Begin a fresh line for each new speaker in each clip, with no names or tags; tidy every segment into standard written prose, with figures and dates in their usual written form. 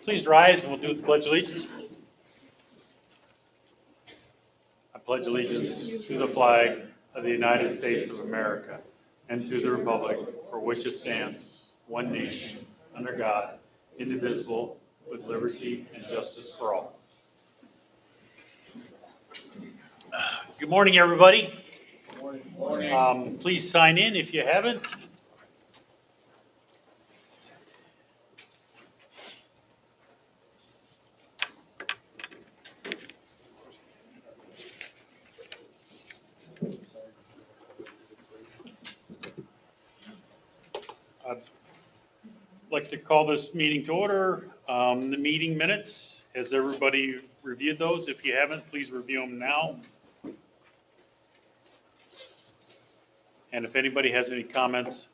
Please rise and we'll do the Pledge of Allegiance. I pledge allegiance to the flag of the United States of America and to the republic for which it stands, one nation, under God, indivisible, with liberty and justice for all. Good morning, everybody.
Good morning.
Please sign in if you haven't. I'd like to call this meeting to order. The meeting minutes, has everybody reviewed those? If you haven't, please review them now. And if anybody has any comments,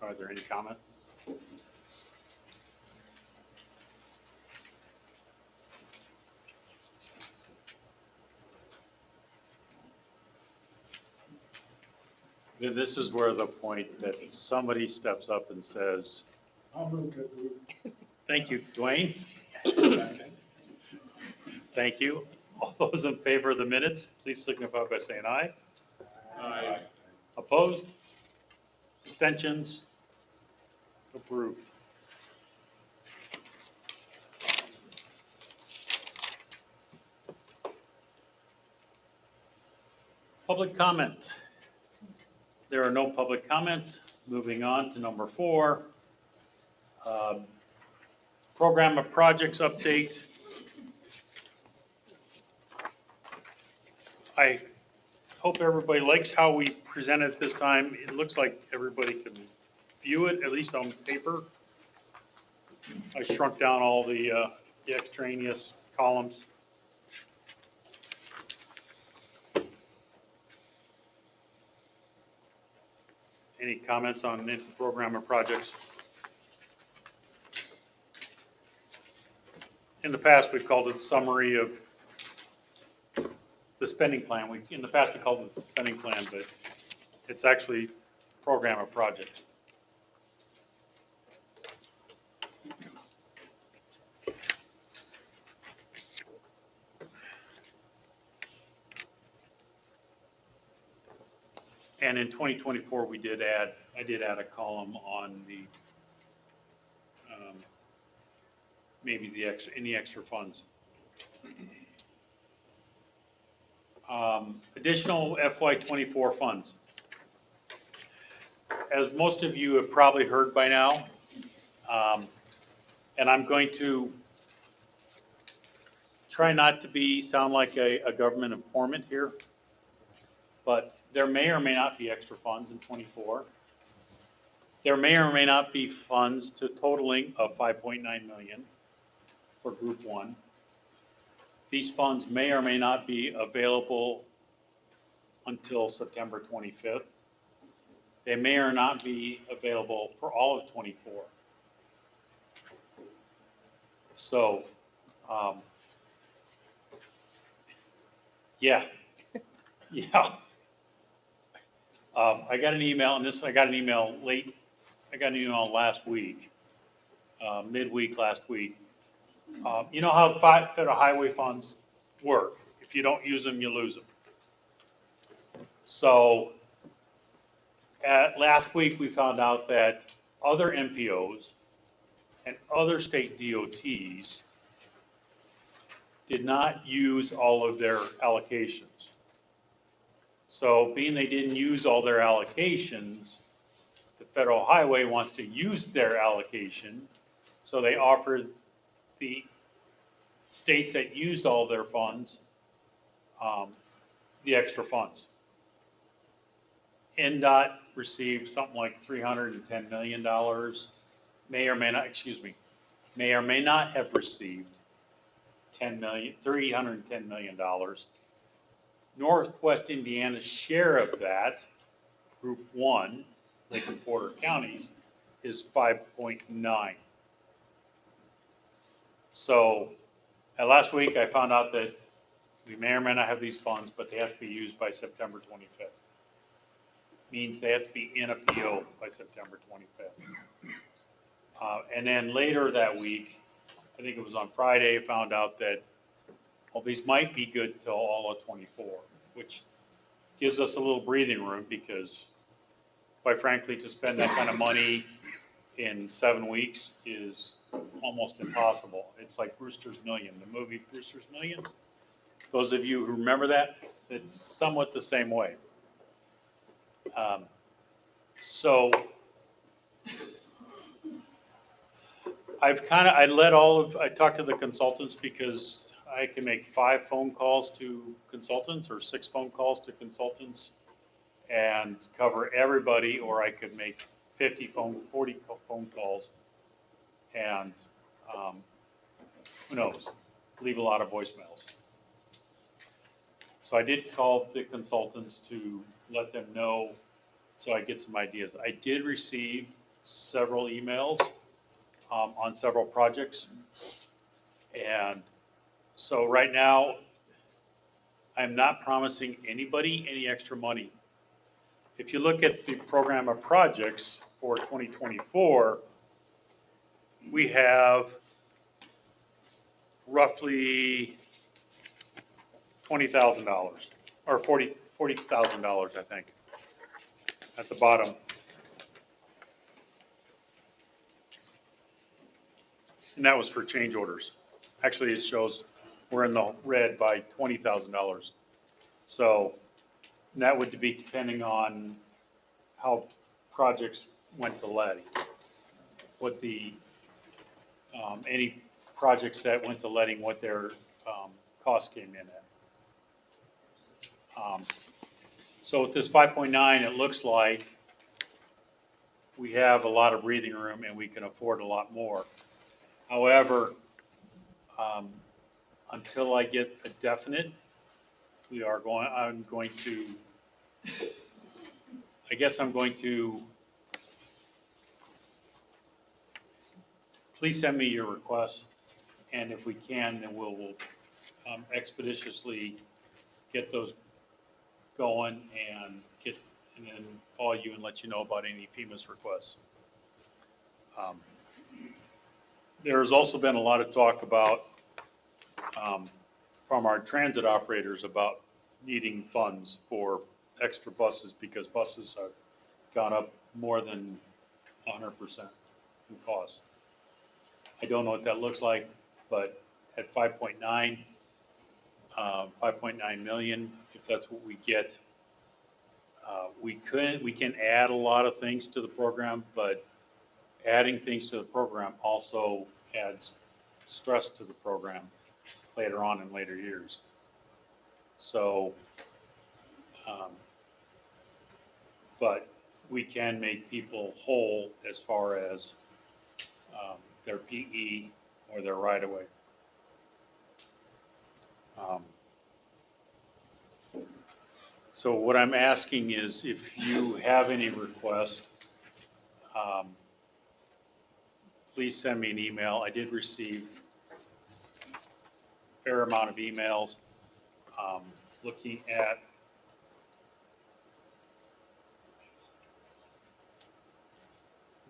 are there any comments? Then this is where the point that somebody steps up and says,
I'll move to approve.
thank you, Dwayne. Thank you. All those in favor of the minutes, please signify by saying aye.
Aye.
Opposed? Abstentions? Approved. Public comment. There are no public comments. Moving on to number 4. Program of projects update. I hope everybody likes how we presented this time. It looks like everybody can view it, at least on paper. I shrunk down all the extraneous columns. Any comments on the program or projects? In the past, we've called it summary of the spending plan. In the past, we called it the spending plan, but it's actually program or project. And in 2024, I did add a column on the, maybe any extra funds. Additional FY24 funds. As most of you have probably heard by now, and I'm going to try not to sound like a government informant here, but there may or may not be extra funds in 24. There may or may not be funds to totaling of 5.9 million for Group 1. These funds may or may not be available until September 25th. They may or not be available for all of 24. So, yeah. I got an email, I got an email last week, midweek last week. You know how federal highway funds work. If you don't use them, you lose them. So, last week we found out that other MPOs and other state DOTs did not use all of their allocations. So being they didn't use all their allocations, the federal highway wants to use their allocation, so they offered the states that used all their funds the extra funds. NDOT received something like $310 million, may or may not have received $310 million. Northwest Indiana's share of that, Group 1, Lake and Porter counties, is 5.9. So, last week I found out that we may or may not have these funds, but they have to be used by September 25th. Means they have to be in a PO by September 25th. And then later that week, I think it was on Friday, I found out that, well, these might be good till all of 24, which gives us a little breathing room because, quite frankly, to spend that kind of money in 7 weeks is almost impossible. It's like Brewster's Million, the movie Brewster's Million. Those of you who remember that, it's somewhat the same way. So I talked to the consultants because I can make 5 phone calls to consultants or 6 phone calls to consultants and cover everybody, or I could make 40 phone calls and, who knows, leave a lot of voicemails. So I did call the consultants to let them know so I get some ideas. I did receive several emails on several projects. And so right now, I'm not promising anybody any extra money. If you look at the program of projects for 2024, we have roughly $20,000 or $40,000, I think, at the bottom. And that was for change orders. Actually, it shows we're in the red by $20,000. So that would be depending on how projects went to letting. What the, any projects that went to letting, what their cost came in at. So with this 5.9, it looks like we have a lot of breathing room and we can afford a lot more. However, until I get a definite, I'm going to please send me your request, and if we can, then we'll expeditiously get those going and then call you and let you know about any FEMA's requests. There's also been a lot of talk about, from our transit operators about needing funds for extra buses because buses have gone up more than 100% in cost. I don't know what that looks like, but at 5.9 million, if that's what we get, we can add a lot of things to the program, but adding things to the program also adds stress to the program later on in later years. So, but we can make people whole as far as their PE or their right-of-way. So what I'm asking is if you have any requests, please send me an email. I did receive a fair amount of emails looking at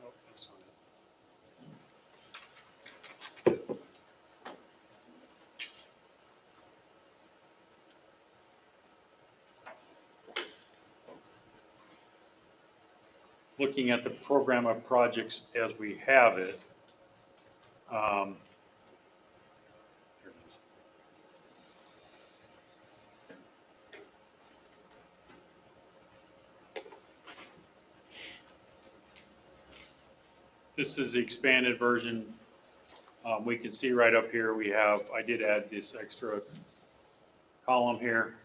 nope, that's not it. Looking at the program of projects as we have it. Here it is. This is the expanded version. We can see right up here I did add this extra column here.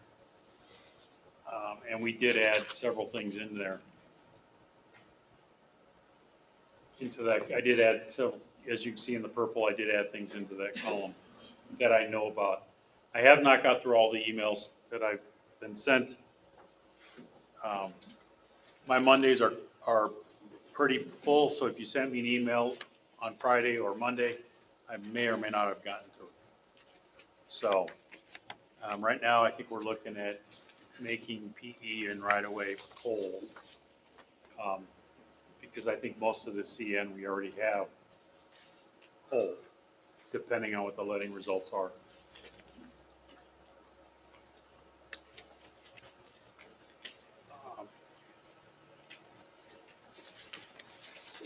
And we did add several things in there. Into that, I did add, so as you can see in the purple, I did add things into that column that I know about. I have not got through all the emails that I've been sent. My Mondays are pretty full, so if you send me an email on Friday or Monday, I may or may not have gotten to it. So right now, I think we're looking at making PE and right-of-way whole. Because I think most of the CN we already have whole, depending on what the letting results are.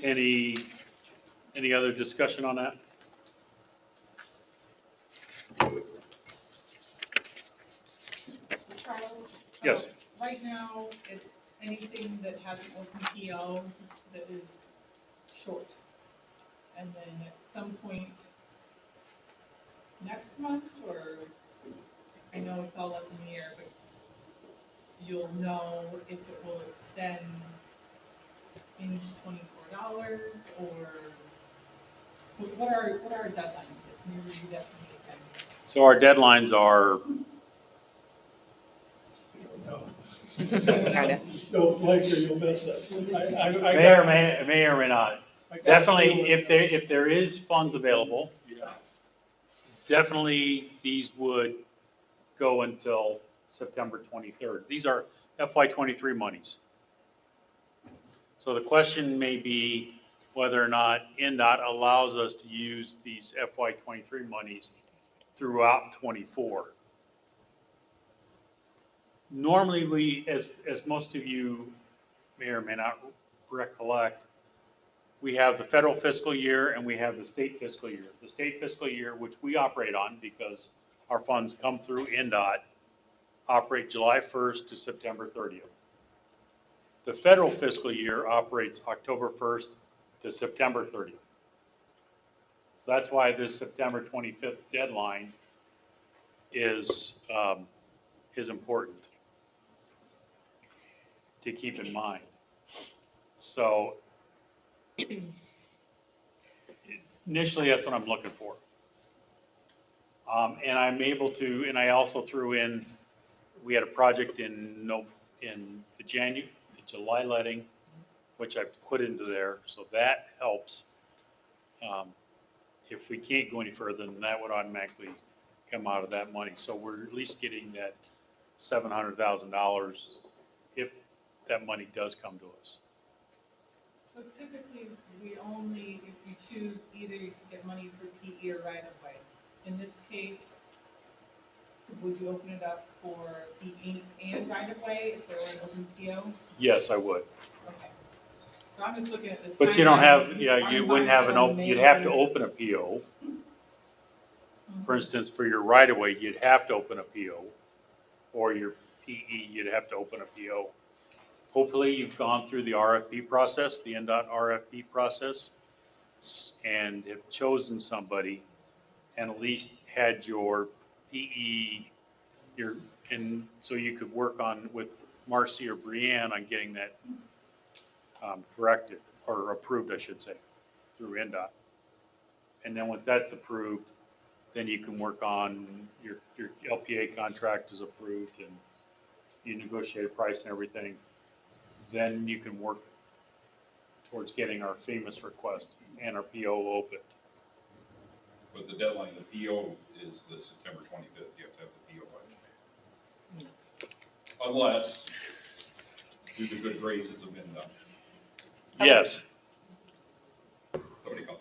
Any other discussion on that?
Charles?
Yes.
Right now, it's anything that has an open PO that is short. And then at some point next month, or I know it's all up in the air, but you'll know if it will extend into $24 or what are our deadlines here? Can you review that for me again?
So our deadlines are,
Kinda.
Don't like or you'll miss it.
may or may not. Definitely, if there is funds available,
Yeah.
definitely these would go until September 23rd. These are FY23 monies. So the question may be whether or not NDOT allows us to use these FY23 monies throughout 24. Normally we, as most of you may or may not recollect, we have the federal fiscal year and we have the state fiscal year. The state fiscal year, which we operate on because our funds come through NDOT, operate July 1st to September 30th. The federal fiscal year operates October 1st to September 30th. So that's why this September 25th deadline is important to keep in mind. So Initially, that's what I'm looking for. And I'm able to, and I also threw in, we had a project in the July letting, which I put into there, so that helps. If we can't go any further, then that would automatically come out of that money. So we're at least getting that $700,000 if that money does come to us.
So typically, we only, if you choose, either get money for PE or right of way. In this case, would you open it up for PE and right of way if there were an open PO?
Yes, I would.
Okay. So I'm just looking at this.
But you don't
timeline.
have, yeah,
Our
you wouldn't have you'd have to open a PO. For instance, for your right of way, you'd have to open a PO, or your PE, you'd have to open a PO. Hopefully, you've gone through the RFP process, the NDOT RFP process, and have chosen somebody, and at least had your PE, and so you could work on with Marcy or Brianne on getting that corrected, or approved, I should say, through NDOT. And then once that's approved, then you can work on your LPA contract is approved and you negotiate a price and everything. Then you can work towards getting our famous request and our PO opened.
But the deadline, the PO is the September 25th. You have to have the PO by then. Unless, due to good graces have been done.
Yes.
Somebody call me.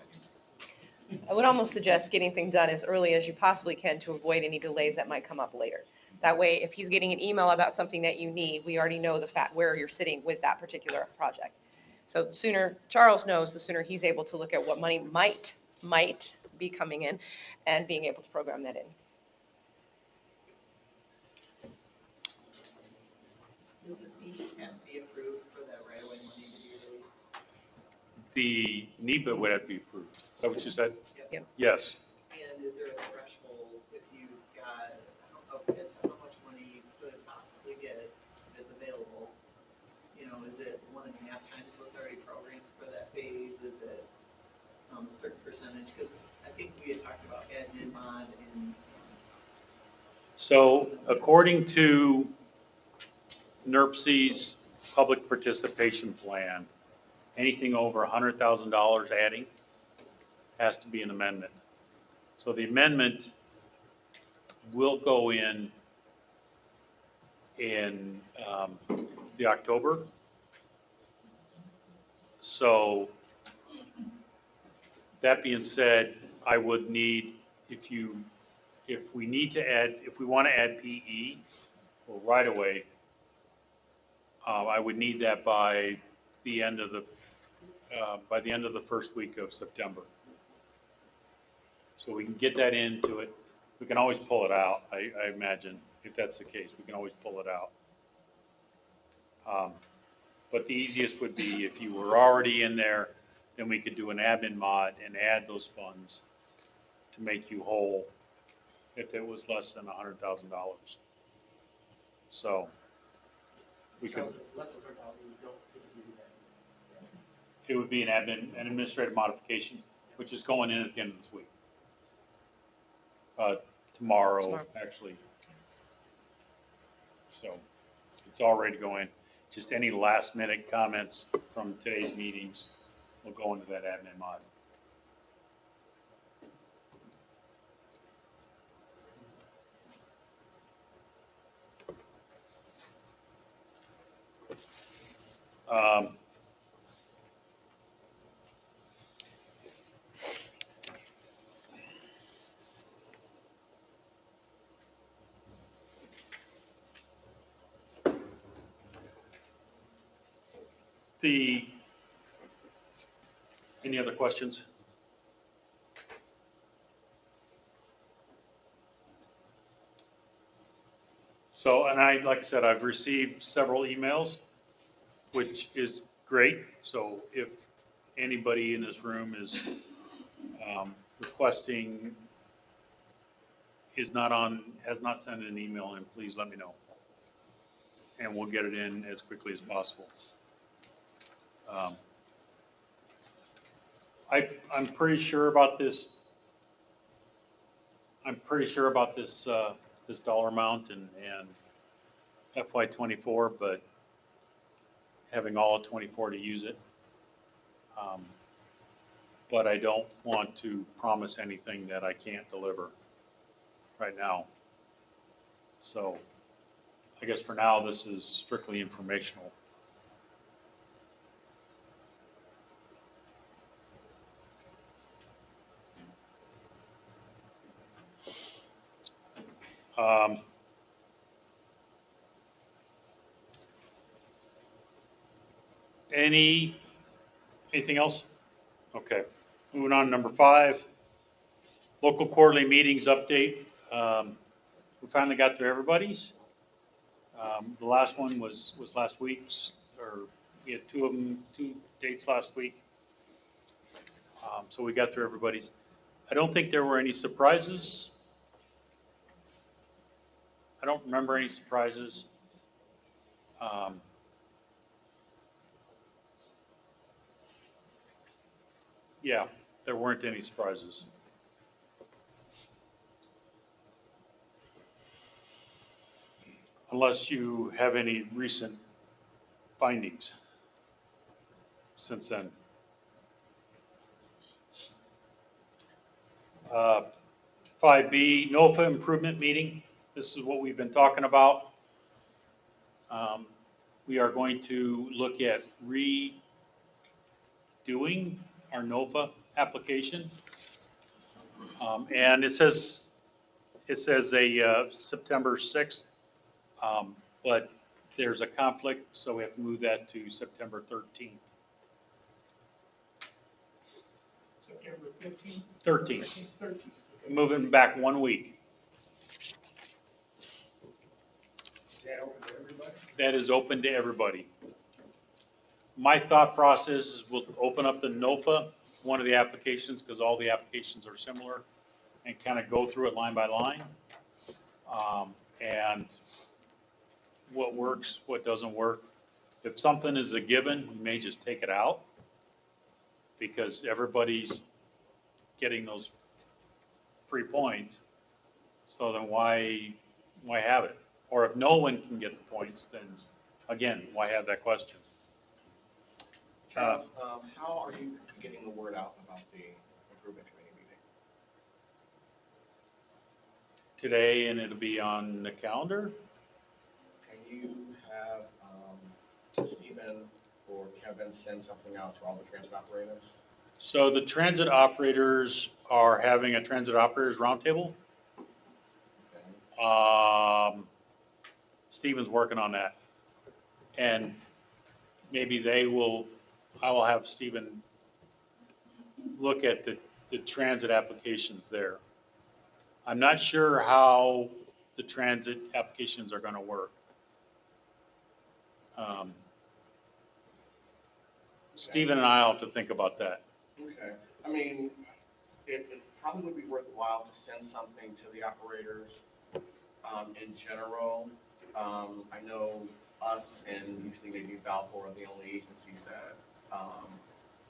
I would almost suggest getting things done as early as you possibly can to avoid any delays that might come up later. That way, if he's getting an email about something that you need, we already know the fact where you're sitting with that particular project. So the sooner Charles knows, the sooner he's able to look at what money might be coming in and being able to program that in.
Does the NEPA have to be approved for that right-of-way money to be released?
The NEPA would have to be approved. Is that what you said?
Yep.
Yes.
And is there a threshold if you've got, as to how much money you could possibly get that's available? You know, is it 1.5 times what's already programmed for that phase? Is it a certain percentage? Because I think we had talked about admin mod and.
So according to NERC's public participation plan, anything over $100,000 adding has to be an amendment. So the amendment will go in the October. So that being said, I would need, if we want to add PE or right away, I would need that by the end of the first week of September. So we can get that into it. We can always pull it out, I imagine, if that's the case. We can always pull it out. But the easiest would be if you were already in there, then we could do an admin mod and add those funds to make you whole if it was less than $100,000. So we could.
Less than 3,000, you don't typically do that.
It would be an administrative modification, which is going in at the end of this week. Tomorrow, actually. So it's already going. Just any last minute comments from today's meetings will go into that admin mod. Any other questions? So, and like I said, I've received several emails, which is great. So if anybody in this room is requesting, has not sent an email in, please let me know. And we'll get it in as quickly as possible. I'm pretty sure about this. I'm pretty sure about this, this dollar amount and FY '24, but having all of '24 to use it. But I don't want to promise anything that I can't deliver right now. So I guess for now, this is strictly informational. Um, anything else? Okay, moving on to number 5, local quarterly meetings update. We finally got through everybody's. The last one was last week's, or we had 2 of them, 2 dates last week. So we got through everybody's. I don't think there were any surprises. I don't remember any surprises. Yeah, there weren't any surprises. Unless you have any recent findings since then. 5B, NOFA improvement meeting. This is what we've been talking about. We are going to look at redoing our NOFA application. And it says a September 6th, but there's a conflict, so we have to move that to September 13th.
September 15th?
13th.
13th.
Moving back 1 week.
Is that open to everybody?
That is open to everybody. My thought process is we'll open up the NOFA, one of the applications, because all the applications are similar, and kind of go through it line by line. And what works, what doesn't work. If something is a given, we may just take it out, because everybody's getting those free points. So then why have it? Or if no one can get the points, then again, why have that question?
Charles, how are you getting the word out about the improvement committee meeting?
Today, and it'll be on the calendar.
Can you have Stephen or Kevin send something out to all the transit operators?
So the transit operators are having a transit operators roundtable.
Okay.
Stephen's working on that. And maybe I will have Stephen look at the transit applications there. I'm not sure how the transit applications are going to work. Stephen and I will have to think about that.
Okay. I mean, it probably would be worthwhile to send something to the operators in general. I know us and usually maybe Valpor are the only agencies that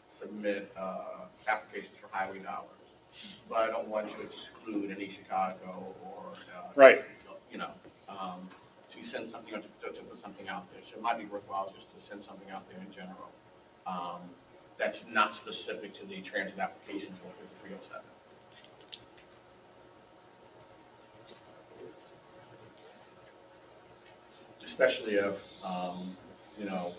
submit applications for highway dollars. But I don't want to exclude any Chicago or,
Right.
you know, to send something out, to put something out there. So it might be worthwhile just to send something out there in general. That's not specific to the transit applications or 5307. Especially if, you know,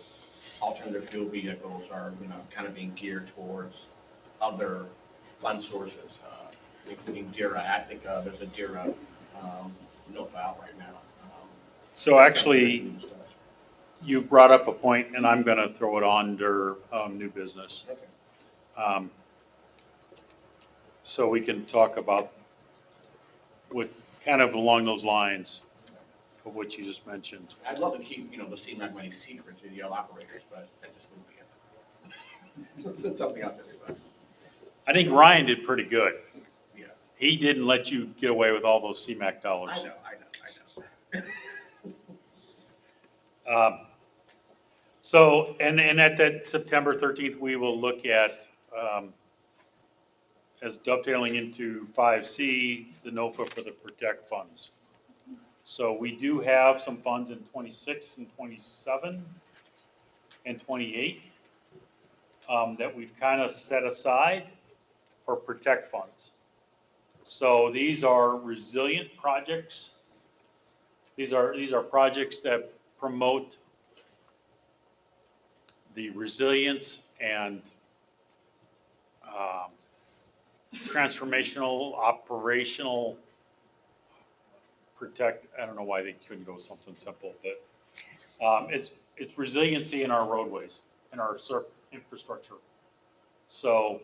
alternative fuel vehicles are, you know, kind of being geared towards other fund sources, including DERA. I think there's a DERA NOFA out right now.
So actually, you brought up a point, and I'm going to throw it on under new business.
Okay.
So we can talk about what kind of along those lines of what you just mentioned.
I'd love to keep, you know, the CMAQ money secret to the other operators, but that just wouldn't be it. So send something out to everybody.
I think Ryan did pretty good.
Yeah.
He didn't let you get away with all those CMAQ dollars.
I know.
So, and at that September 13th, we will look at as dovetailing into 5C, the NOFA for the Protect funds. So we do have some funds in 26 and 27 and 28 that we've kind of set aside for Protect funds. So these are resilient projects. These are projects that promote the resilience and transformational, operational protect. I don't know why they couldn't go something simple, but it's resiliency in our roadways, in our infrastructure. So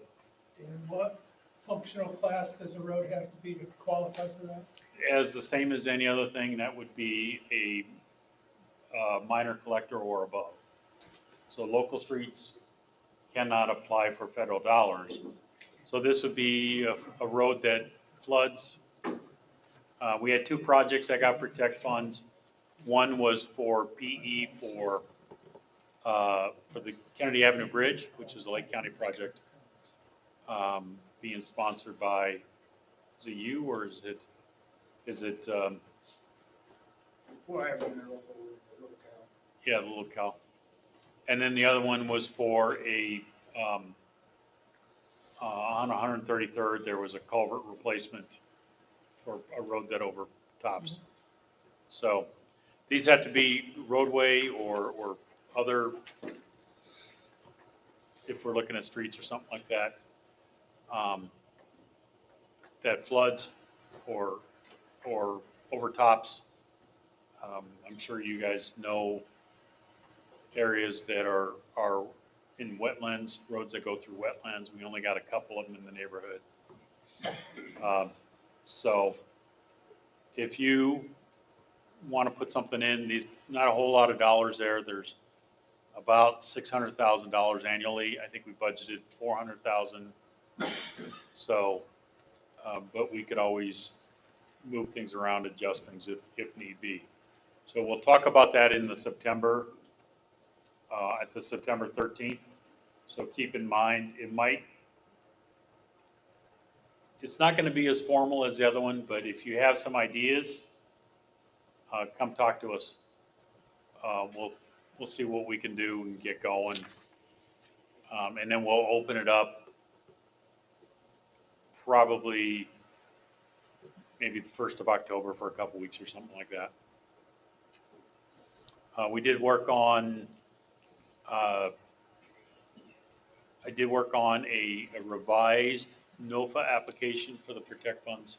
And what functional class does a road have to be to qualify for that?
as the same as any other thing, that would be a minor collector or above. So local streets cannot apply for federal dollars. So this would be a road that floods. We had two projects that got Protect funds. One was for PE for the Kennedy Avenue Bridge, which is a Lake County project, being sponsored by, is it you or is it,
Well, I have one in a local town.
yeah, the little cow. And then the other one was for on 133rd, there was a culvert replacement for a road that overtops. So these have to be roadway or other, if we're looking at streets or something like that, that floods or overtops. I'm sure you guys know areas that are in wetlands, roads that go through wetlands. We only got a couple of them in the neighborhood. So if you want to put something in, these, not a whole lot of dollars there. There's about $600,000 annually. I think we budgeted $400,000. So, but we could always move things around, adjust things if need be. So we'll talk about that in the September, at the September 13th. So keep in mind, it's not going to be as formal as the other one, but if you have some ideas, come talk to us. We'll see what we can do and get going. And then we'll open it up probably maybe the 1st of October for a couple weeks or something like that. We did work on, I did work on a revised NOFA application for the Protect funds.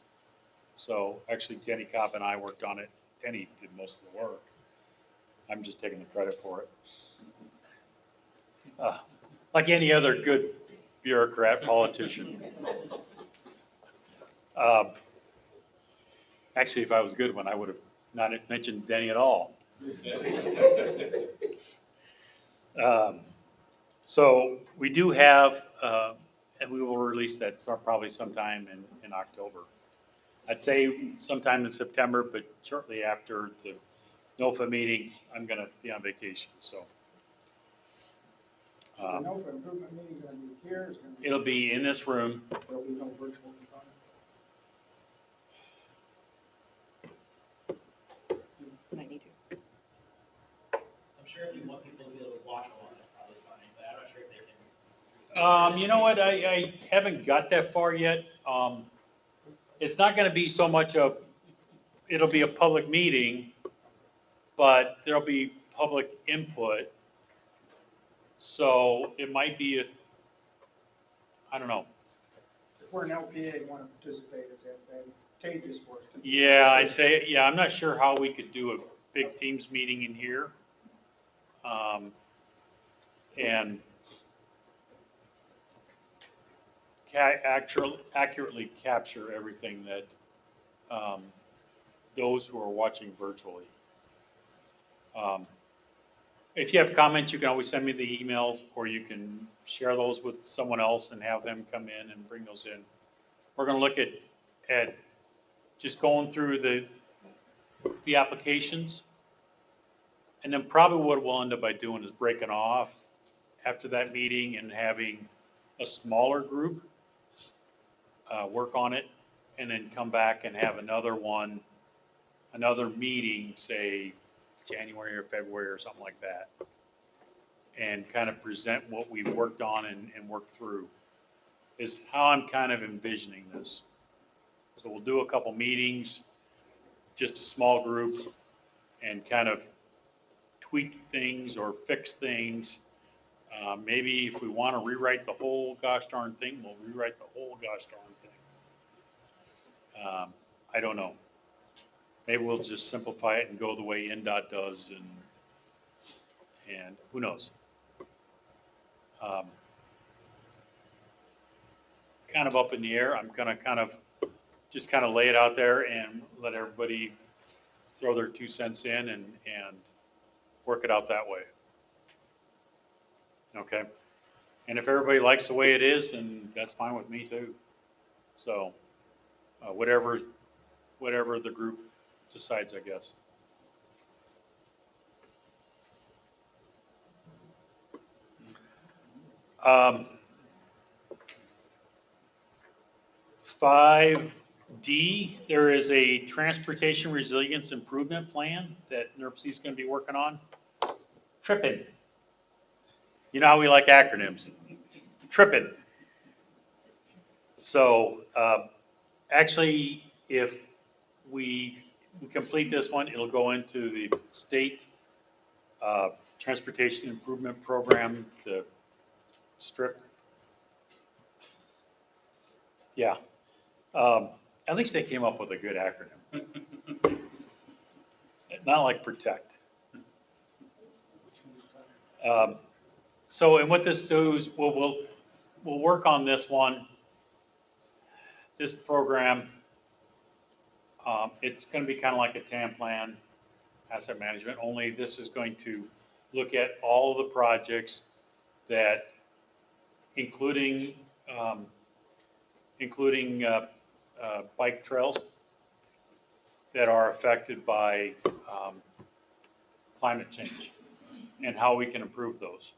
So actually Denny Cobb and I worked on it. Denny did most of the work. I'm just taking the credit for it. Like any other good bureaucrat, politician. Actually, if I was a good one, I would have not mentioned Denny at all. So we do have, and we will release that probably sometime in October. I'd say sometime in September, but shortly after the NOFA meeting, I'm going to be on vacation. So
The NOFA improvement meeting's gonna be here, it's gonna be.
it'll be in this room.
There'll be no virtual component.
Might need to.
I'm sure if you want people to be able to watch along, that's probably fine, but I'm not sure if they can.
You know what? I haven't got that far yet. It's not going to be so much of, it'll be a public meeting, but there'll be public input. So it might be I don't know.
If we're an LPA and wanna participate, is that advantageous for us?
Yeah, I'd say, yeah, I'm not sure how we could do a big Teams meeting in here. And accurately capture everything that those who are watching virtually. If you have comments, you can always send me the emails, or you can share those with someone else and have them come in and bring those in. We're going to look at just going through the applications, and then probably what we'll end up by doing is breaking off after that meeting and having a smaller group work on it, and then come back and have another meeting, say January or February or something like that, and kind of present what we've worked on and worked through, is how I'm kind of envisioning this. So we'll do a couple meetings, just a small group, and kind of tweak things or fix things. Maybe if we want to rewrite the whole gosh darn thing, we'll rewrite the whole gosh darn thing. I don't know. Maybe we'll just simplify it and go the way NDOT does, and who knows. Kind of up in the air. I'm gonna just lay it out there and let everybody throw their 2 cents in and work it out that way. Okay? And if everybody likes the way it is, then that's fine with me too. So, whatever the group decides, I guess. Um, 5D, there is a transportation resilience improvement plan that NERC is going to be working on. Trippin'. You know how we like acronyms. Trippin'. So, actually, if we complete this one, it'll go into the state transportation improvement program, the STRIP. Yeah. At least they came up with a good acronym. Not like PROTECT. So, and what this does, we'll work on this one, this program. It's going to be kind of like a TAM plan, asset management, only this is going to look at all the projects that, including bike trails that are affected by climate change and how we can improve those.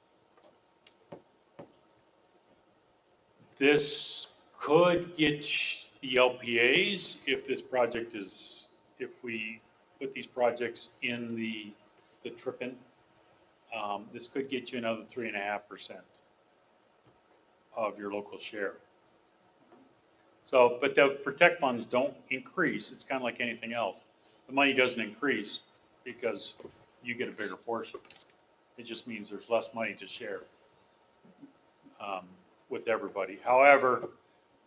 This could get the LPAs if we put these projects in the TRIPN. This could get you another 3.5% of your local share. So, but the protect funds don't increase. It's kind of like anything else. The money doesn't increase because you get a bigger portion. It just means there's less money to share with everybody. However,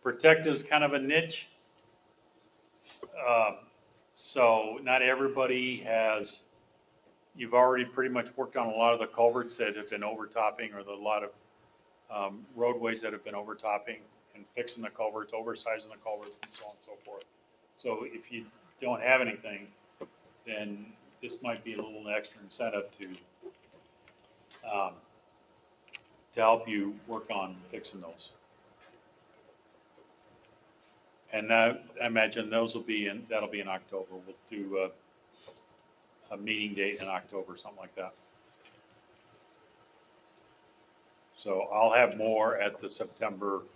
protect is kind of a niche. So not everybody has, you've already pretty much worked on a lot of the culverts that have been overtopping, or a lot of roadways that have been overtopping, and fixing the culverts, oversizing the culverts, and so on and so forth. So if you don't have anything, then this might be a little extra incentive to help you work on fixing those. And I imagine that'll be in October. We'll do a meeting date in October, something like that. So I'll have more at the September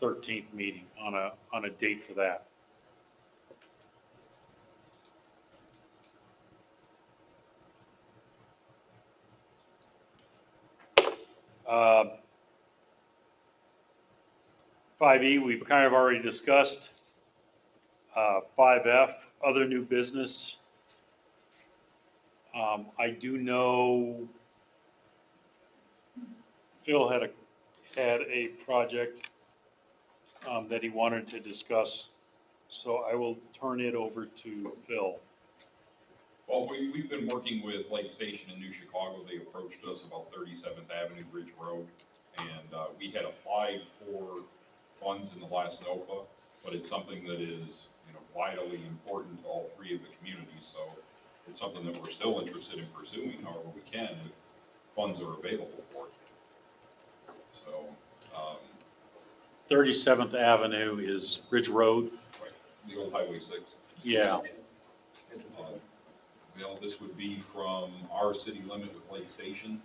13th meeting on a date for that. 5E, we've kind of already discussed. 5F, other new business. I do know Phil had a project that he wanted to discuss, so I will turn it over to Phil.
Well, we've been working with Light Station in New Chicago. They approached us about 37th Avenue Bridge Road, and we had applied for funds in the last NOFA, but it's something that is, vitally important to all three of the communities. So it's something that we're still interested in pursuing, however we can, if funds are available for it. So.
37th Avenue is Bridge Road.
Right, the old Highway 6.
Yeah.
Well, this would be from our city limit with Lake Station,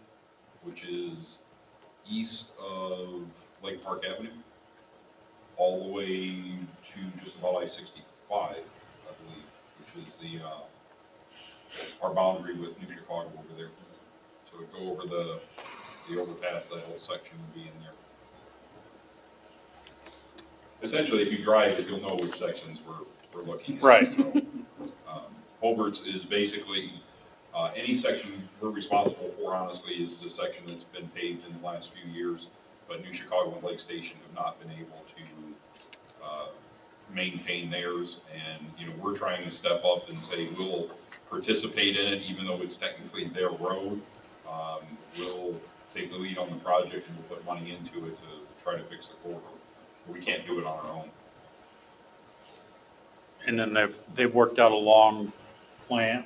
which is east of Lake Park Avenue, way to just about I-65, I believe, which is our boundary with New Chicago over there. So it'd go over the overpass, that whole section would be in there. Essentially, if you drive it, you'll know which sections we're looking at.
Right.
So, Hobart's is basically, any section we're responsible for, honestly, is the section that's been paved in the last few years, but New Chicago and Lake Station have not been able to maintain theirs, and, we're trying to step up and say we'll participate in it, even though it's technically their road. We'll take the lead on the project and we'll put money into it to try to fix the corridor. But we can't do it on our own.
And then they've worked out a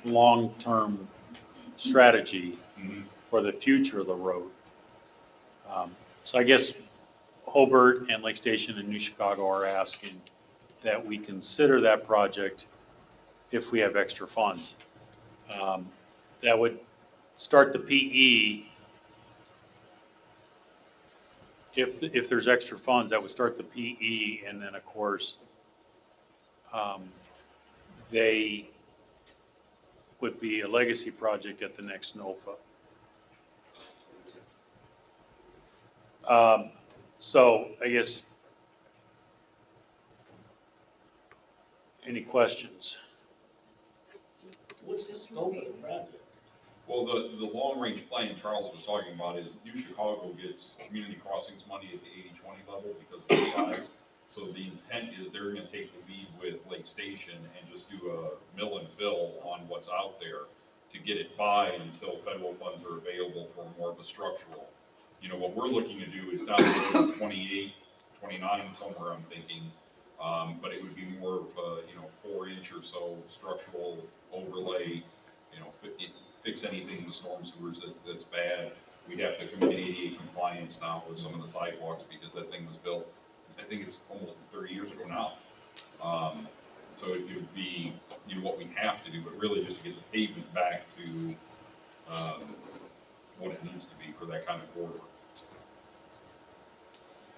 long-term strategy for the future of the road. So I guess Hobart and Lake Station and New Chicago are asking that we consider that project if we have extra funds. That would start the PE. If there's extra funds, that would start the PE, and then, of course, they would be a legacy project at the next NOFA. So I guess, any questions?
What's the scope of the project?
Well, the long-range plan Charles was talking about is New Chicago gets community crossings money at the 80-20 level because of the size. So the intent is they're gonna take the lead with Lake Station and just do a mill and fill on what's out there to get it by until federal funds are available for more of a structural. What we're looking to do is down to 28, 29 somewhere, I'm thinking. But it would be more of a, 4-inch or so structural overlay, fix anything in the storm sewers that's bad. We'd have to commit ADA compliance now with some of the sidewalks because that thing was built, I think it's almost 30 years ago now. So it would be, what we have to do, but really just to get the pavement back to what it needs to be for that kind of corridor.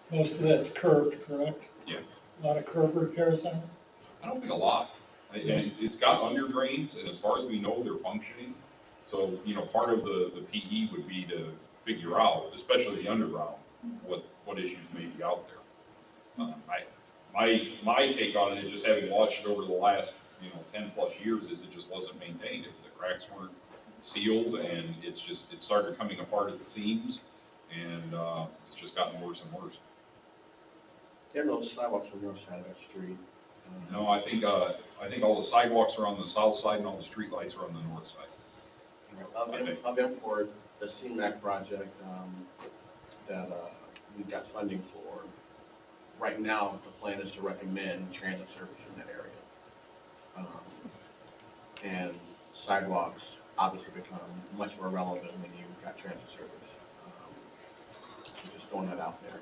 Most of that's curbed, correct?
Yeah.
A lot of curb repairs on it?
I don't think a lot. And it's got under drains, and as far as we know, they're functioning. So, part of the PE would be to figure out, especially the underground, what issues may be out there. My take on it is just having watched it over the last, 10 plus years is it just wasn't maintained. The cracks weren't sealed, and it started coming apart at the seams, and it's just gotten worse and worse.
There are no sidewalks on the north side of that street.
No, I think all the sidewalks are on the south side and all the street lights are on the north side.
Of Airport, the CMAC project that we got funding for, right now, the plan is to recommend transit service in that area. And sidewalks obviously become much more relevant when you've got transit service. So just throwing that out there.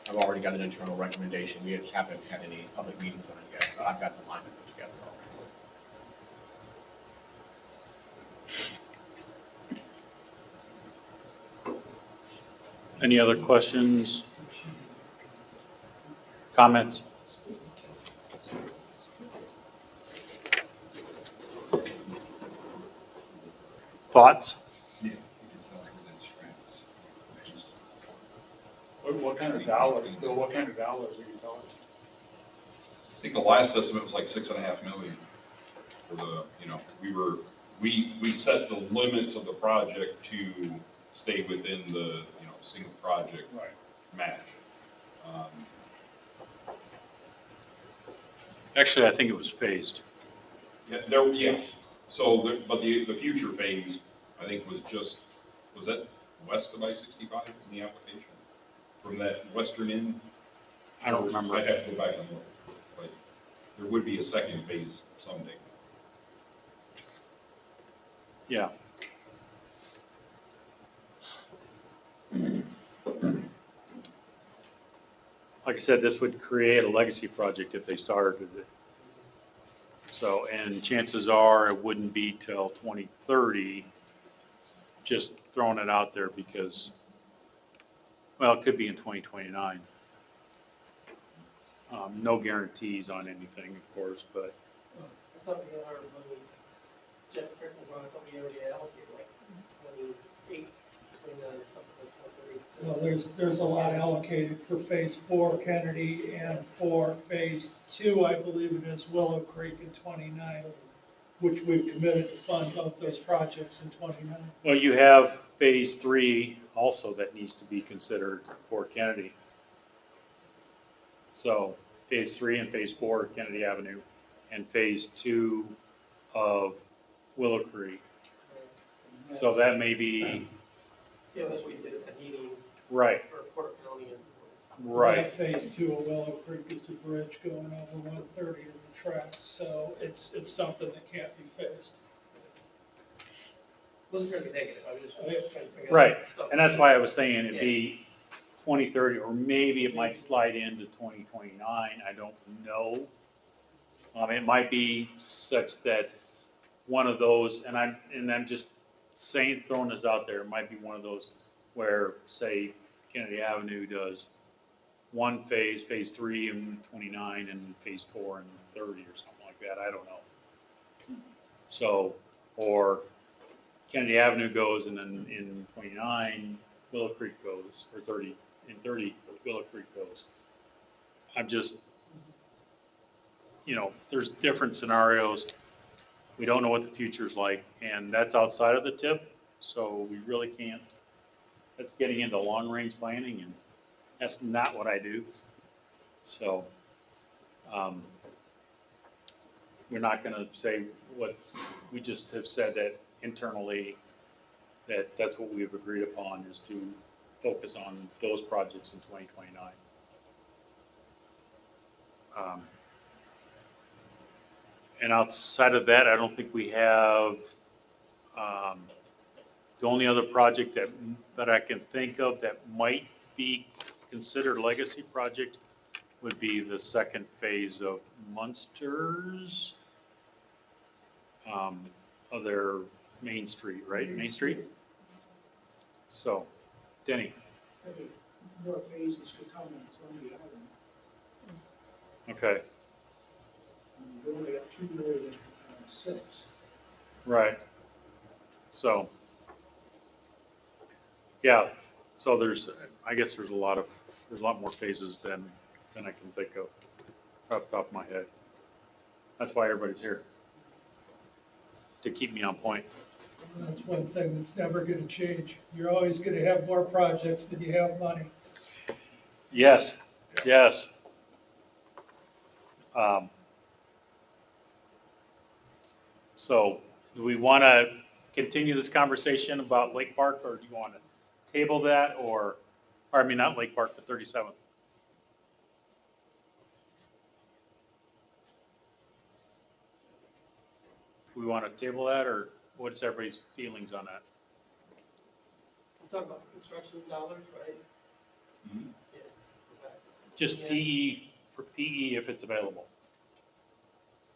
I've already got an internal recommendation. We just haven't had any public meetings on it yet, but I've got the line put together already.
Any other questions? Comments? Thoughts?
What kind of dollars, Bill, what kind of dollars are you talking?
I think the last estimate was like 6.5 million for the, we set the limits of the project to stay within the, single project match.
Actually, I think it was phased.
Yeah. So, but the future phase, I think was that west of I-65 in the application? From that western end?
I don't remember.
I'd have to go back and look, but there would be a second phase someday.
Yeah. Like I said, this would create a legacy project if they started it. So, and chances are it wouldn't be till 2030, just throwing it out there because, well, it could be in 2029. No guarantees on anything, of course, but
I thought we had our money, Jeff, correct me if I'm wrong, I thought we already allocated like 28, between the, something like 30.
Well, there's a lot allocated for phase 4 Kennedy and for phase 2, I believe it is Willow Creek in 29, which we've committed to fund both those projects in 29.
well, you have phase 3 also that needs to be considered for Kennedy. So phase 3 and phase 4 Kennedy Avenue, and phase 2 of Willow Creek. So that may be,
Yeah, that's what we did, a meeting
right,
for Porter County and.
right.
Phase 2 of Willow Creek is the bridge going over 130 to the tracks, so it's something that can't be fixed.
Wasn't trying to be negative, I was just trying to figure out.
Right,
stuff.
and that's why I was saying it'd be 2030, or maybe it might slide into 2029, I don't know. It might be such that one of those, and I'm just saying, throwing this out there, it might be one of those where, say, Kennedy Avenue does one phase, phase 3 in 29, and phase 4 in 30, or something like that, I don't know. So, or Kennedy Avenue goes, and then in 29, Willow Creek goes, or 30, in 30, Willow Creek goes. I'm just, there's different scenarios. We don't know what the future's like, and that's outside of the tip, so we really can't. That's getting into long-range planning, and that's not what I do. So, we're not gonna say what, we just have said that internally, that's what we've agreed upon, is to focus on those projects in 2029. And outside of that, I don't think we have, the only other project that I can think of that might be considered a legacy project would be the second phase of Munster's, of their Main Street, right? Main Street? So, Denny,
More phases could come in 20 Avenue.
okay,
And we only got 2 million and 6.
right. So, yeah, so I guess there's a lot more phases than I can think of off the top of my head. That's why everybody's here, to keep me on point.
That's one thing that's never gonna change. You're always gonna have more projects than you have money.
Yes, yes. So, do we want to continue this conversation about Lake Park, or do you want to table that, or I mean, not Lake Park, but 37th? Do we want to table that, or what's everybody's feelings on that?
We're talking about construction dollars, right?
Mhm.
Yeah.
Just
Yeah.
PE, for PE if it's available,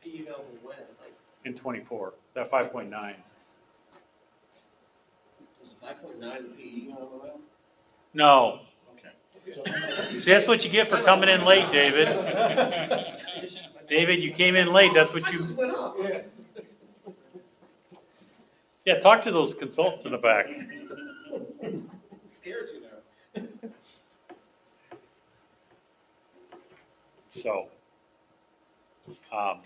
PE available when, like,
in 24, that 5.9.
Is 5.9 PE on the well?
No,
Okay.
see, that's what you get for coming in late, David. David, you came in late, that's what you,
went up.
Yeah.
yeah, talk to those consultants in the back.
Scares you now.
So, I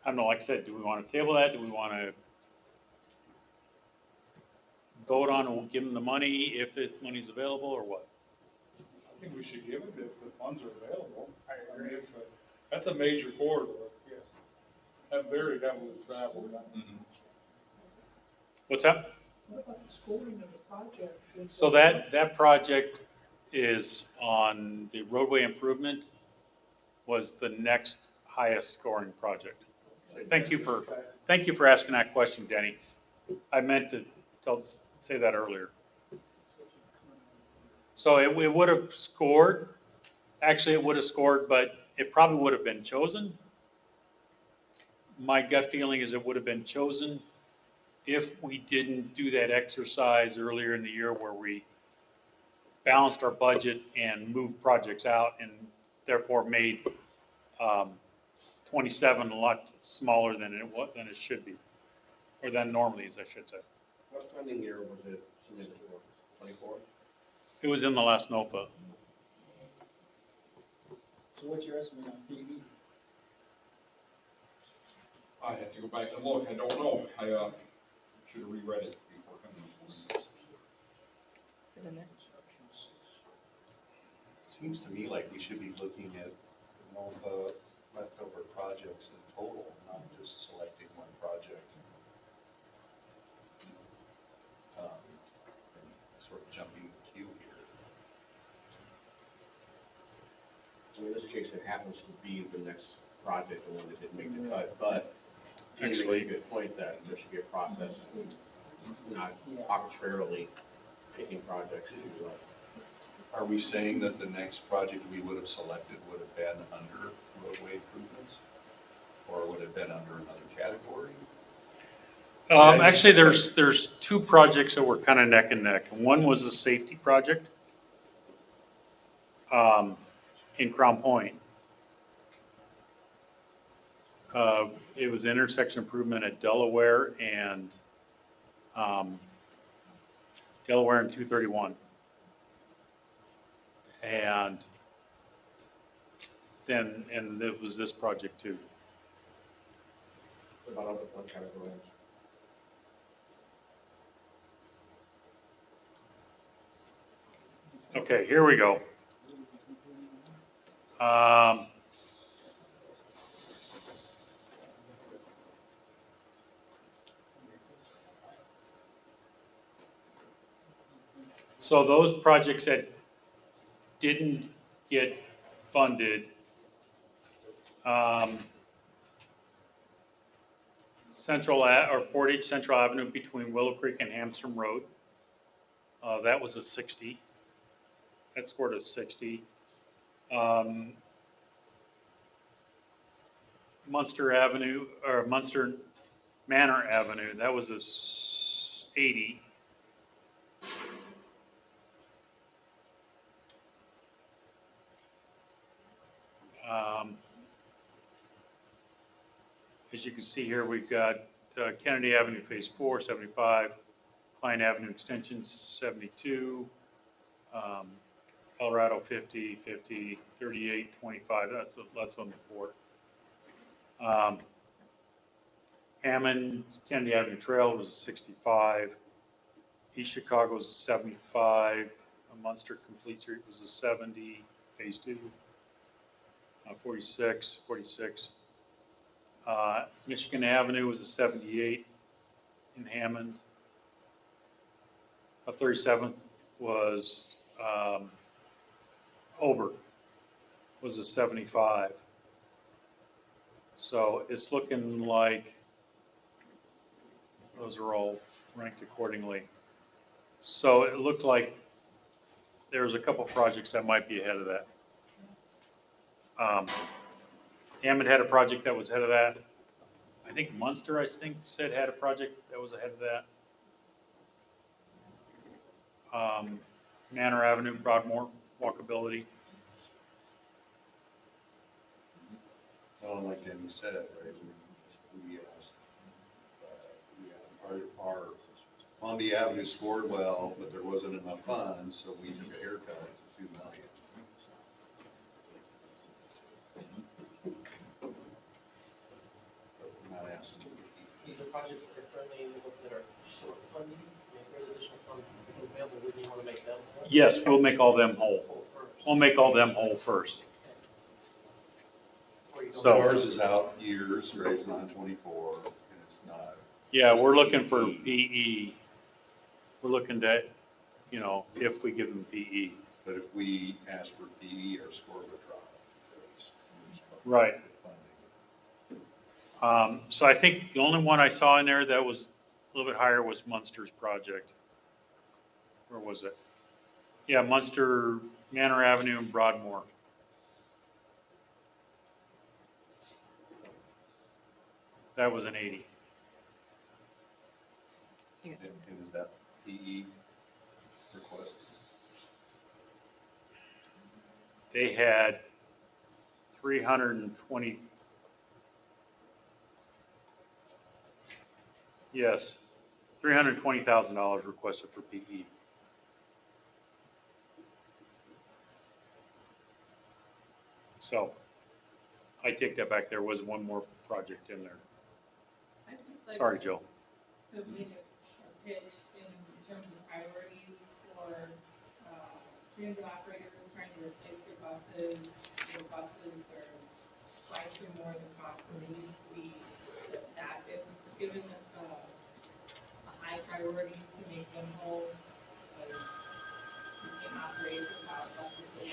don't know, like I said, do we want to table that? Do we want to vote on and give them the money if the money's available, or what?
I think we should give it if the funds are available. I mean, that's a major corridor, yes. That very heavily traveled.
Mhm.
What's that?
What about the scoring of the project?
So that project is on the roadway improvement, was the next highest scoring project. Thank you for asking that question, Denny. I meant to say that earlier. So it would have scored, actually it would have scored, but it probably would have been chosen. My gut feeling is it would have been chosen if we didn't do that exercise earlier in the year where we balanced our budget and moved projects out and therefore made 27 a lot smaller than it should be, or than normally is, I should say.
What funding year was it submitted for? 24?
It was in the last NOPA.
So what's your estimate on PE?
I have to go back and look, I don't know, I, should have reread it before coming this morning.
Is it in there?
Seems to me like we should be looking at the leftover projects in total, not just selecting one project. Sort of jumping the queue here.
In this case, it happens to be the next project, the one that didn't make the cut, but Kenny makes a
Actually-
good point that there should be a process and not arbitrarily picking projects to,
Are we saying that the next project we would have selected would have been under roadway improvements? Or would have been under another category?
Actually, there's two projects that were kind of neck and neck. One was a safety project in Crown Point. It was intersection improvement at Delaware and 231. And it was this project too.
about other fund categories.
Okay, here we go. So those projects that didn't get funded, Portage Central Avenue between Willow Creek and Hamstrom Road, that was a 60. That scored a 60. Munster Avenue, or Munster Manor Avenue, that was a 80. As you can see here, we've got Kennedy Avenue Phase 4, 75, Klein Avenue Extension, 72, Colorado 50, 50, 38, 25, that's on the board. Hammond, Kennedy Avenue Trail was 65, East Chicago was 75, Munster Complete Street was a 70, Phase 2, 46, 46. Michigan Avenue was a 78 in Hammond. 37th was Hobart, was a 75. So it's looking like those are all ranked accordingly. So it looked like there's a couple projects that might be ahead of that. Hammond had a project that was ahead of that. I think Munster, said had a project that was ahead of that. Manor Avenue, Broadmoor, walkability.
Well, like Danny said, right, our Columbia Avenue scored well, but there wasn't enough funds, so we took a haircut to 2 million. But we're not asking to repeat.
These are projects that are currently that are short funding, and if there's additional funds available, wouldn't you want to make them whole?
Yes, we'll make all them whole.
First?
We'll make all them whole first.
Or you don't-
So-
Ours is out years, right, it's not 24, and it's not.
Yeah, we're looking for PE. We're looking to, if we give them PE.
But if we ask for PE, our score would drop. because there's
Right.
funding.
So I think the only one I saw in there that was a little bit higher was Munster's project. Where was it? Yeah, Munster, Manor Avenue and Broadmoor. That was an 80.
You got some.
And is that PE request?
they had 320, yes, $320,000 requested for PE. So I take that back. There was one more project in there.
I'd just like
Sorry, Joe.
to make a pitch in terms of priorities for transit operators trying to replace their buses. Their buses are twice or more the cost than they used to be. That is given a high priority to make them whole, because you can't operate without buses that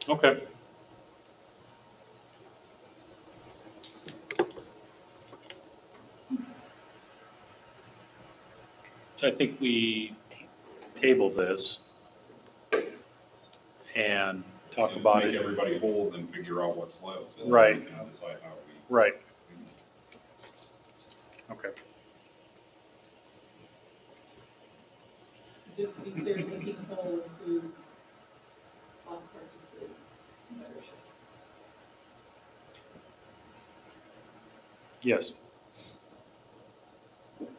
work.
Okay. I think we table this and talk about
Make
it.
everybody whole and figure out what's left. and then
Right.
we can decide how we.
Right. Okay.
Just to be clear, making whole includes bus purchases, membership.
Yes.
We'll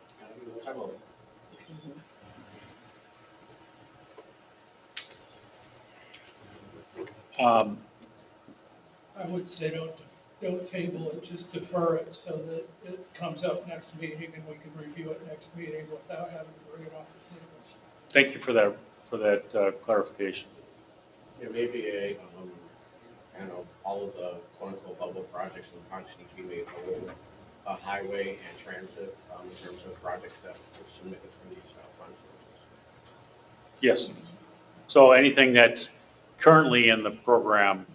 talk about
I would say don't table it, just defer it so that it comes up next meeting and we can review it next meeting without having to bring it off the table.
Thank you for that clarification.
Yeah, maybe I don't know, all of the quote-unquote bubble projects and projects need to be made whole, highway and transit, in terms of projects that were submitted from these fund sources.
Yes. So anything that's currently in the program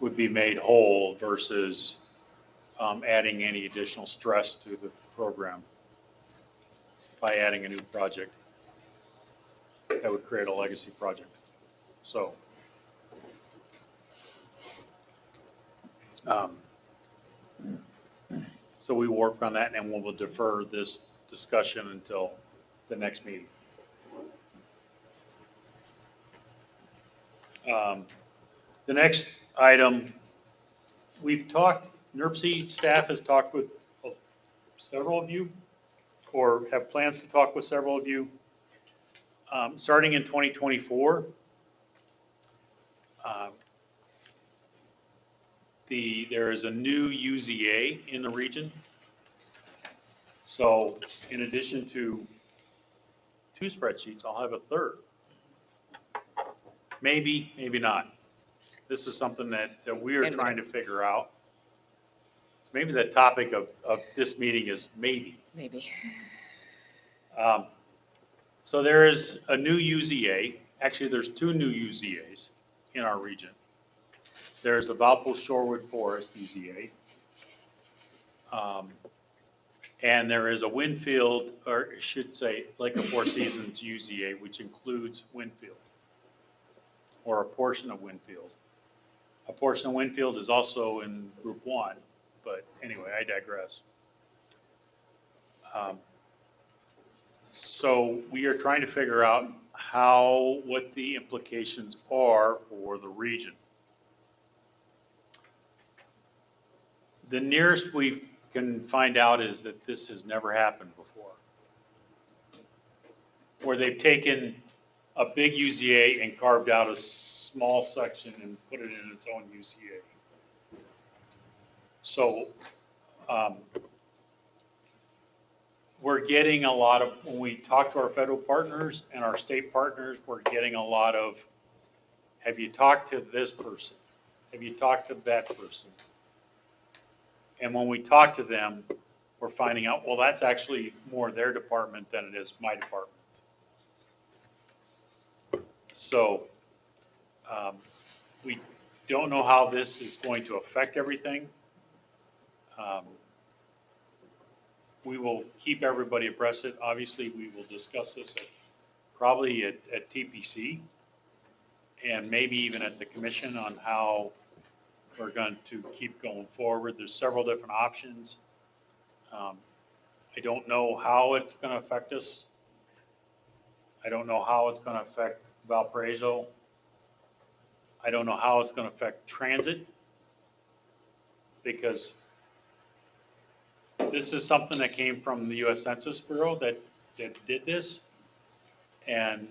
would be made whole versus adding any additional stress to the program by adding a new project. That would create a legacy project. So, so we work on that and we'll defer this discussion until the next meeting. The next item, we've talked, NERC staff has talked with several of you, or have plans to talk with several of you. Starting in 2024, there is a new UZA in the region. So in addition to 2 spreadsheets, I'll have a third. Maybe, maybe not. This is something that we are trying to figure out. So maybe the topic of this meeting is maybe.
Maybe.
So there is a new UZA. Actually, there's 2 new UZAs in our region. There's the Valpo Shorewood Forest UZA. And there is a Winfield, or I should say, Lake of Four Seasons UZA, which includes Winfield, or a portion of Winfield. A portion of Winfield is also in Group 1, but anyway, I digress. So we are trying to figure out what the implications are for the region. The nearest we can find out is that this has never happened before, where they've taken a big UZA and carved out a small section and put it in its own UZA. So we're getting a lot of, when we talk to our federal partners and our state partners, we're getting a lot of, have you talked to this person? Have you talked to that person? And when we talk to them, we're finding out, well, that's actually more their department than it is my department. So we don't know how this is going to affect everything. We will keep everybody abreast of it. Obviously, we will discuss this probably at TPC and maybe even at the commission on how we're going to keep going forward. There's several different options. I don't know how it's going to affect us. I don't know how it's gonna affect Valparaiso. I don't know how it's gonna affect transit, because this is something that came from the US Census Bureau that did this. And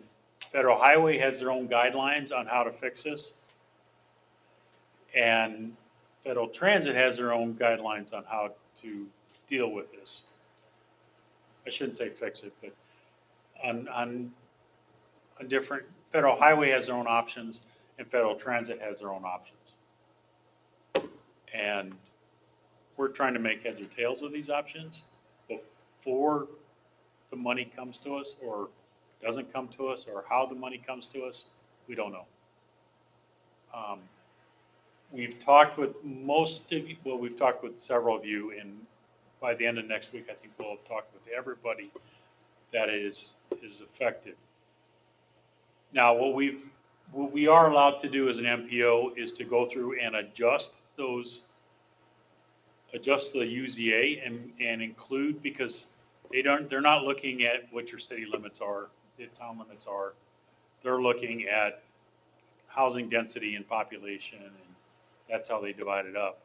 Federal Highway has their own guidelines on how to fix this. And Federal Transit has their own guidelines on how to deal with this. I shouldn't say fix it, but on a different, Federal Highway has their own options and Federal Transit has their own options. And we're trying to make heads or tails of these options before the money comes to us or doesn't come to us, or how the money comes to us, we don't know. We've talked with most of you, well, we've talked with several of you, and by the end of next week, I think we'll have talked with everybody that is affected. Now, what we are allowed to do as an MPO is to go through and adjust the UZA and include, because they're not looking at what your city limits are, the town limits are. They're looking at housing density and population, and that's how they divide it up.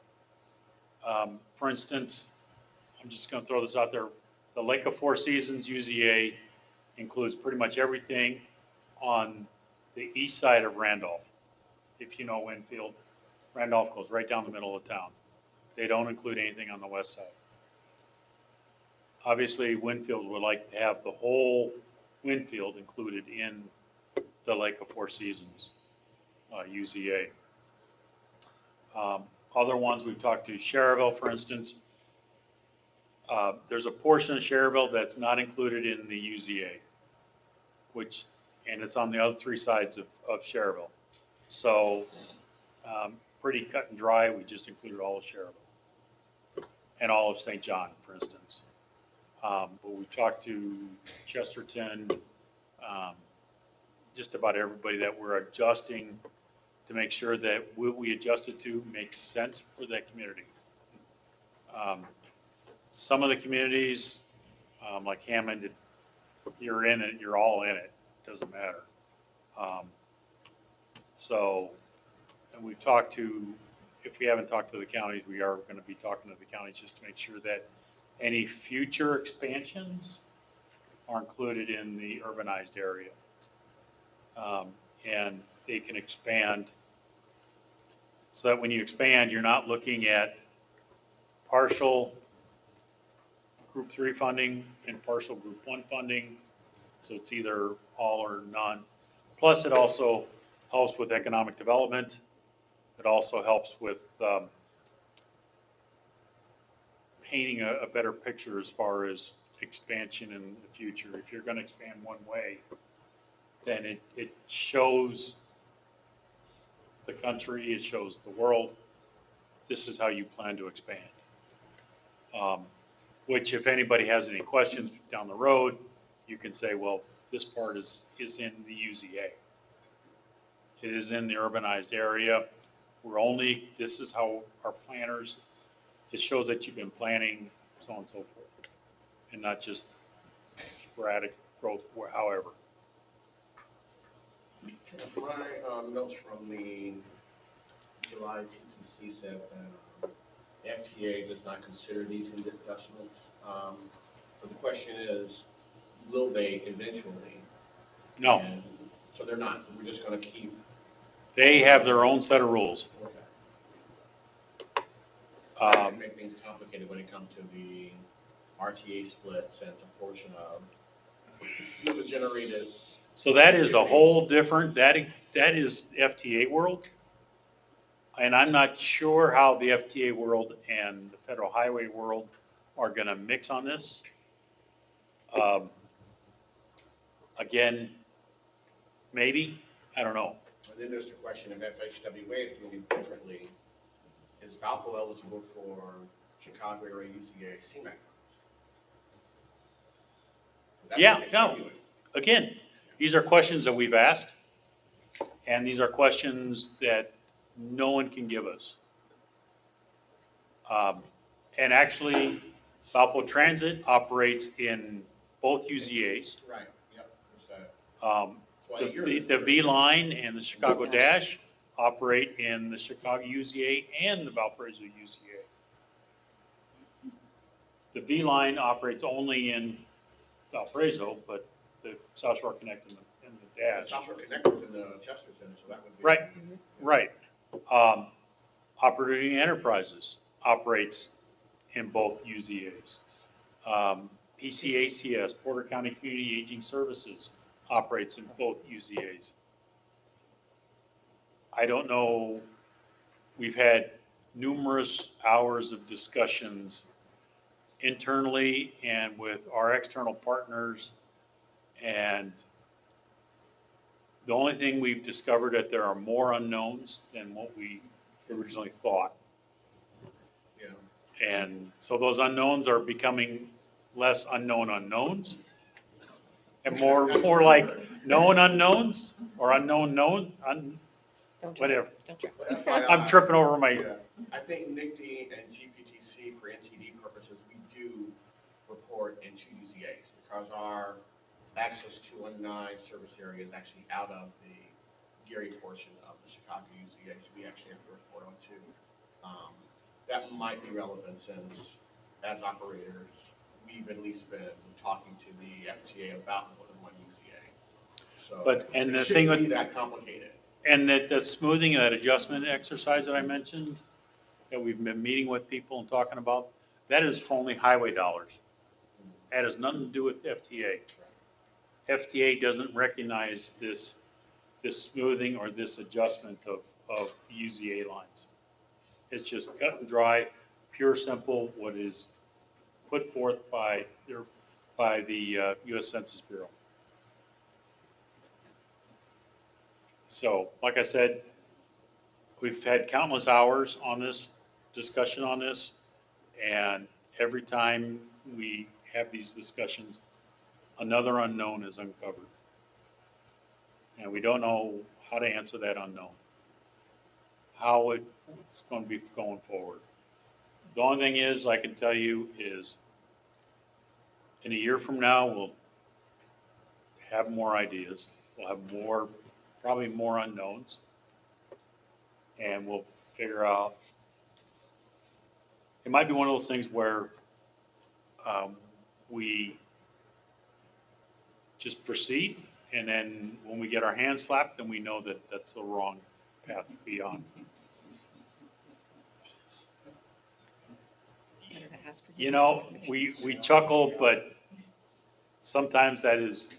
For instance, I'm just going to throw this out there. The Lake of Four Seasons UZA includes pretty much everything on the east side of Randolph. If you know Winfield, Randolph goes right down the middle of town. They don't include anything on the west side. Obviously, Winfield would like to have the whole Winfield included in the Lake of Four Seasons UZA. Other ones we've talked to, Cherville, for instance. There's a portion of Cherville that's not included in the UZA, and it's on the other three sides of Cherville. So pretty cut and dry, we just included all of Cherville and all of St. John, for instance. But we talked to Chesterton, just about everybody that we're adjusting to make sure that what we adjusted to makes sense for that community. Some of the communities, like Hammond, you're in it, you're all in it, doesn't matter. And we've talked to, if we haven't talked to the counties, we are going to be talking to the counties just to make sure that any future expansions are included in the urbanized area. And they can expand so that when you expand, you're not looking at partial Group 3 funding and partial Group 1 funding. So it's either all or none. Plus, it also helps with economic development. It also helps with painting a better picture as far as expansion in the future. If you're going to expand one way, then it shows the country, it shows the world, this is how you plan to expand. Which, if anybody has any questions down the road, you can say, well, this part is in the UZA. It is in the urbanized area. This is how our planners, it shows that you've been planning, so on and so forth, and not just sporadic growth, however.
My notes from the July TTC said that the FTA does not consider these investments. But the question is, will they eventually?
No,
And so they're not. We're just going to keep.
they have their own set of rules.
Make things complicated when it comes to the RTA splits and a portion of what was generated.
So that is a whole different, that is FTA world. And I'm not sure how the FTA world and the federal highway world are going to mix on this. Again, maybe, I don't know.
And then there's the question of FHWA is doing it differently. Is Valpo eligible for Chicago area UZA CMAQ funds?
Yeah, no, again, these are questions that we've asked, and these are questions that no one can give us. And actually, Valpo Transit operates in both UZAs.
Right, yep.
The V line and the Chicago Dash operate in the Chicago UZA and the Valparaiso UZA. The V line operates only in Valparaiso, but the South Shore Connect and the Dash.
South Shore Connectors in the Chesterton, so that would be.
Right, right. Operating Enterprises operates in both UZAs. PCACS, Porter County Community Aging Services, operates in both UZAs. I don't know, we've had numerous hours of discussions internally and with our external partners, and the only thing we've discovered that there are more unknowns than what we originally thought.
Yeah.
And so those unknowns are becoming less unknown unknowns and more like known unknowns or unknown known,
Don't trip.
whatever.
Don't trip.
But FYI,
I'm tripping over my,
Yeah, I think NICD and GPTC for NTD purposes, we do report into UZAs because our access 219 service area is actually out of the Gary portion of the Chicago UZA, so we actually have to report on too. That might be relevant since as operators, we've at least been talking to the FTA about more than one UZA. So
But- and the
it
thing
shouldn't
with-
be that complicated.
and that smoothing, that adjustment exercise that I mentioned, that we've been meeting with people and talking about, that is for only highway dollars. That has nothing to do with FTA. FTA doesn't recognize this smoothing or this adjustment of UZA lines. It's just cut and dry, pure, simple, what is put forth by the US Census Bureau. So, like I said, we've had countless hours on this, discussion on this, and every time we have these discussions, another unknown is uncovered. And we don't know how to answer that unknown, how it's going to be going forward. The only thing is, I can tell you is, in a year from now, we'll have more ideas. We'll have probably more unknowns. And we'll figure out, it might be one of those things where we just proceed, and then when we get our hands slapped, then we know that that's the wrong path to be on. You know, we chuckle, but sometimes that is,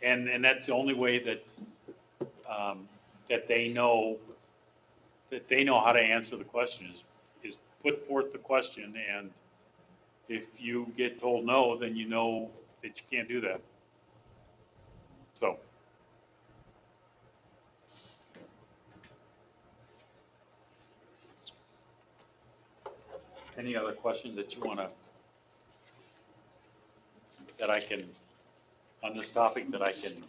and that's the only way that that they know how to answer the question is put forth the question, and if you get told no, then you know that you can't do that. So. Any other questions that you want to, that I can, on this topic, that I can?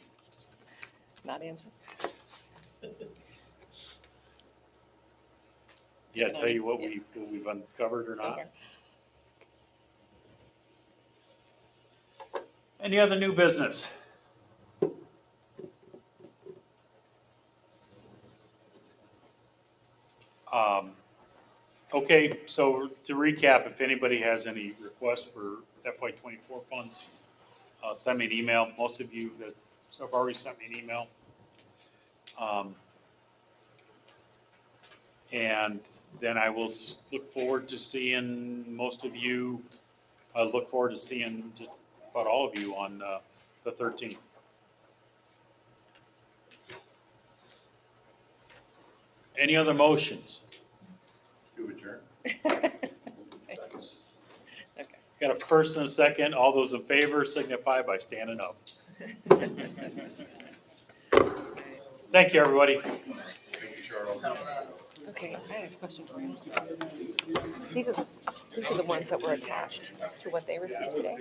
Not answer.
Yeah, tell you what we've uncovered or
So
not?
far.
Any other new business? Okay, so to recap, if anybody has any requests for FY24 funds, send me an email. Most of you that have already sent me an email. And then I will look forward to seeing most of you, I look forward to seeing just about all of you on the 13th. Any other motions?
To adjourn.
Okay.
Got a first and a second. All those in favor signify by standing up. Thank you, everybody.
Thank you, Charles.
Okay, I have a question for you. These are the ones that were attached to what they received today.